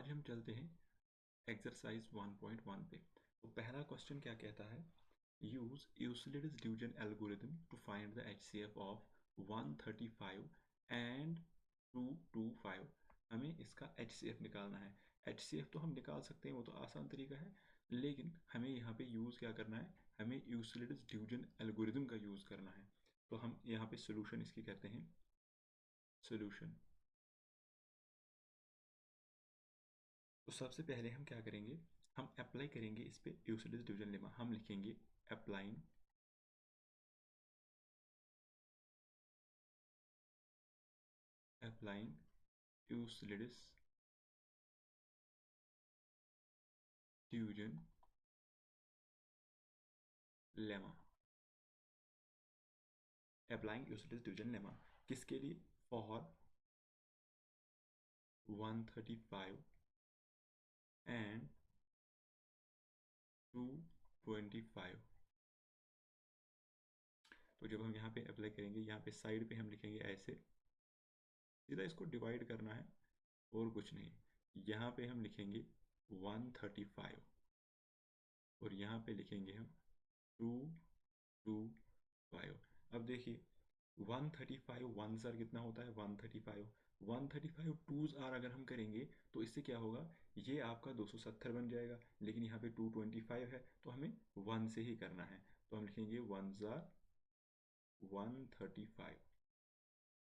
आज हम चलते हैं एक्सरसाइज 1.1 पे। तो पहला क्वेश्चन क्या कहता है, use Euclid's division algorithm to find the HCF of 135 and 225। हमें इसका एचसीएफ निकालना है। एचसीएफ तो हम निकाल सकते हैं, वो तो आसान तरीका है, लेकिन हमें यहाँ पे यूज़ क्या करना है, हमें यूक्लिड्स डिवीजन एल्गोरिथम का यूज़ करना है। तो हम यहाँ पे सोल्यूशन इसकी कहते हैं सोल्यूशन। तो सबसे पहले हम क्या करेंगे, हम अप्लाई करेंगे इस पे यूक्लिड्स डिवीजन लेमा। हम लिखेंगे applying applying Euclid's division lemma. Applying Euclid's division lemma किसके लिए, फॉर 135 एंड 225। तो जब हम यहाँ पे अप्लाई करेंगे, यहाँ पे साइड पे हम लिखेंगे ऐसे, सीधा इसको डिवाइड करना है और कुछ नहीं। यहाँ पे हम लिखेंगे 135 और यहाँ पे लिखेंगे हम 225। अब देखिए 135 वन ज़ार कितना होता है, 135। 135 टूज आर अगर हम करेंगे तो इससे क्या होगा, ये आपका 270 बन जाएगा, लेकिन यहाँ पे 225 है तो हमें 1 से ही करना है। तो हम लिखेंगे 1 ज़ार 135।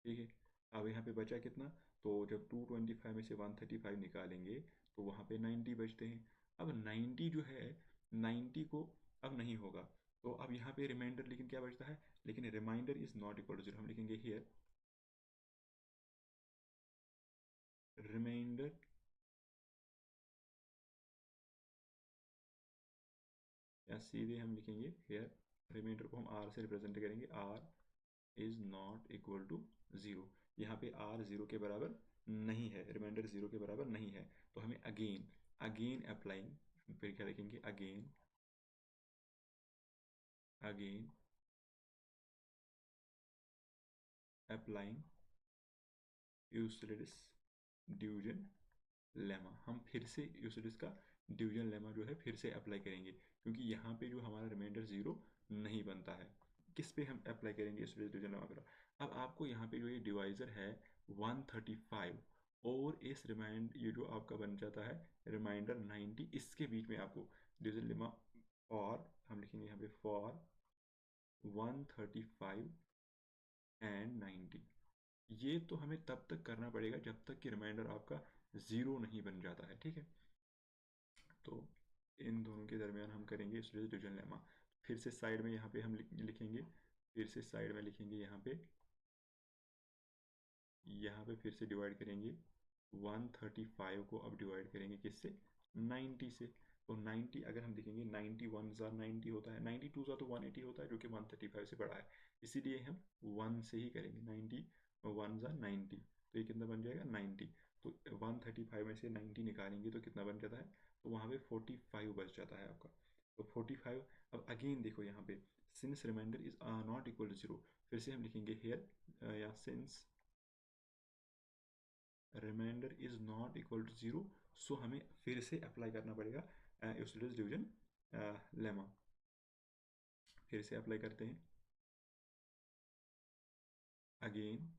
ठीक है, अब यहाँ पे बचा कितना, तो जब 225 में से 135 निकालेंगे तो वहाँ पे 90 बचते हैं। अब 90 जो है, 90 को अब नहीं होगा, तो अब यहाँ पे रिमाइंडर, लेकिन क्या बचता है, लेकिन remainder is not equal to 0। हम लिखेंगे हियर रिमाइंडर या सीधे हम लिखेंगे हेयर, रिमाइंडर को हम आर से रिप्रेजेंट करेंगे, R is not equal to 0। यहाँ पे आर 0 के बराबर नहीं है, रिमाइंडर 0 के बराबर नहीं है, तो हमें अगेन अगेन अप्लाइंग, फिर क्या लिखेंगे, again again applying Euclid's division lemma. हम फिर से यूक्लिड्स का डिवीजन लेमा जो है फिर से अप्लाई करेंगे, क्योंकि यहाँ पे जो हमारा रिमाइंडर 0 नहीं बनता है। किस पे हम अप्लाई करेंगे यूक्लिड्स डिवीजन लेमा पर, अब आपको यहाँ पे जो ये डिवाइजर है 135 और इस रिमाइंड ये जो आपका बन जाता है रिमाइंडर 90, इसके बीच में आपको डिवीजन लेमा, और हम लिखेंगे यहाँ पे फॉर 135 एंड 90। ये तो हमें तब तक करना पड़ेगा जब तक कि रिमाइंडर आपका 0 नहीं बन जाता है। ठीक है, तो इन दोनों के दरमियान हम करेंगे इसलिए डिवीजन लेमा। फिर से साइड में यहाँ पे हम लिखेंगे, फिर से साइड में लिखेंगे यहाँ पे फिर से डिवाइड करेंगे 135 को, अब डिवाइड करेंगे किससे, 90 से। तो 90 अगर हम देखेंगे 91 ज़ा 90 होता है, 92 ज़ा तो 180 होता है, जो कि 135 से बड़ा है, इसीलिए हम 1 से ही करेंगे। 91 ज़ा 90, तो ये कितना बन जाएगा 90। तो 135 में से 90 निकालेंगे तो कितना बन जाता है, तो वहाँ पे 45 बच जाता है आपका। तो 45। अब अगेन देखो यहाँ पे since remainder is not equal to 0, फिर से हम लिखेंगे हेयर या since remainder is not equal to 0, so हमें फिर से अप्लाई करना पड़ेगा यूक्लिड्स डिवीजन लेमा। फिर से अप्लाई करते हैं, again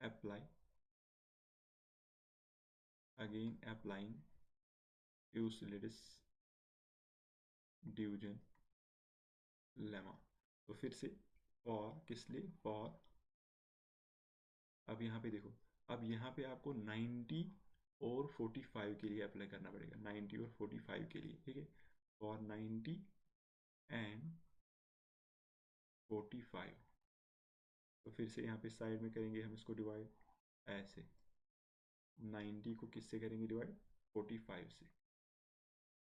apply again applying Euclid's division lemma. तो फिर से फॉर किस लिए, फॉर, अब यहाँ पे देखो, अब यहाँ पे आपको 90 और 45 के लिए अप्लाई करना पड़ेगा, 90 और 45 के लिए। ठीक है, फॉर 90 एंड 45। तो फिर से यहाँ पे साइड में करेंगे हम इसको डिवाइड ऐसे, 90 को किससे करेंगे डिवाइड, 45 से,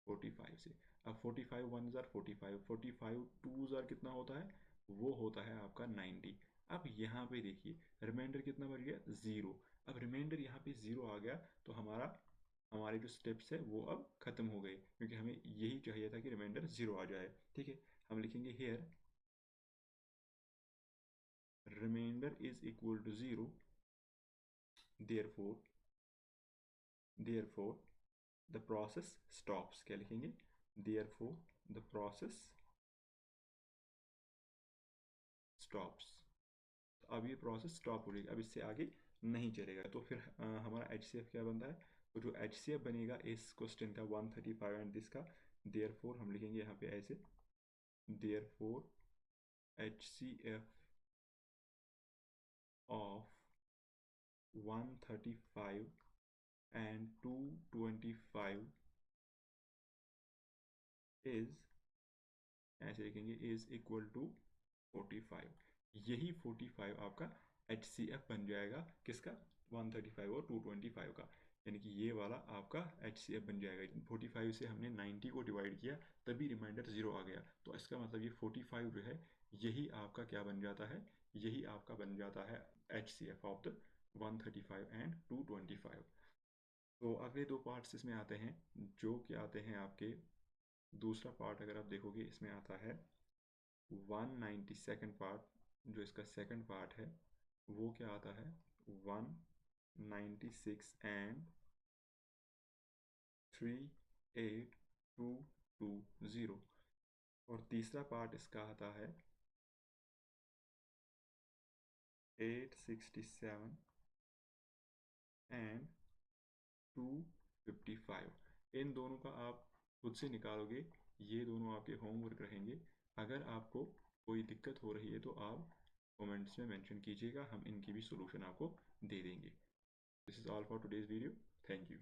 45 से। अब 45 वन ज़ार 45, 45 टू ज़ार कितना होता है, वो होता है आपका 90। अब यहाँ पे देखिए रिमाइंडर कितना बच गया, 0। अब रिमाइंडर यहाँ पे 0 आ गया तो हमारे जो स्टेप्स है वो अब खत्म हो गए, क्योंकि हमें यही चाहिए था कि रिमाइंडर 0 आ जाए। ठीक है, हम लिखेंगे here remainder is equal to 0 therefore the process stops. क्या लिखेंगे? therefore the process stops. तो अब ये प्रोसेस स्टॉप हो जाएगी, अब इससे आगे नहीं चलेगा। तो फिर हमारा HCF क्या बनता है? तो जो HCF बनेगा इस क्वेश्चन का 135 एंड दिस का, therefore हम लिखेंगे यहाँ पे ऐसे, therefore HCF of 135 and 225 is, ऐसे लिखेंगे, is equal to 45। यही 45 आपका HCF बन जाएगा, किसका? 135 और 225 का, यानी कि ये वाला आपका HCF बन जाएगा। 45 से हमने 90 को डिवाइड किया तभी रिमाइंडर 0 आ गया, तो इसका मतलब ये 45 जो है यही आपका क्या बन जाता है? यही आपका बन जाता है HCF ऑफ द 135 एंड 225। तो अगले दो पार्ट्स इसमें आते हैं, जो कि आते हैं आपके, दूसरा पार्ट अगर आप देखोगे इसमें आता है 192nd पार्ट, जो इसका सेकंड पार्ट है वो क्या आता है? 196 एंड 38220। और तीसरा पार्ट इसका आता है 867 एंड 255। इन दोनों का आप खुद से निकालोगे, ये दोनों आपके होमवर्क रहेंगे। अगर आपको कोई दिक्कत हो रही है तो आप कमेंट्स में मेंशन कीजिएगा, हम इनकी भी सॉल्यूशन आपको दे देंगे। This is all for today's video. Thank you.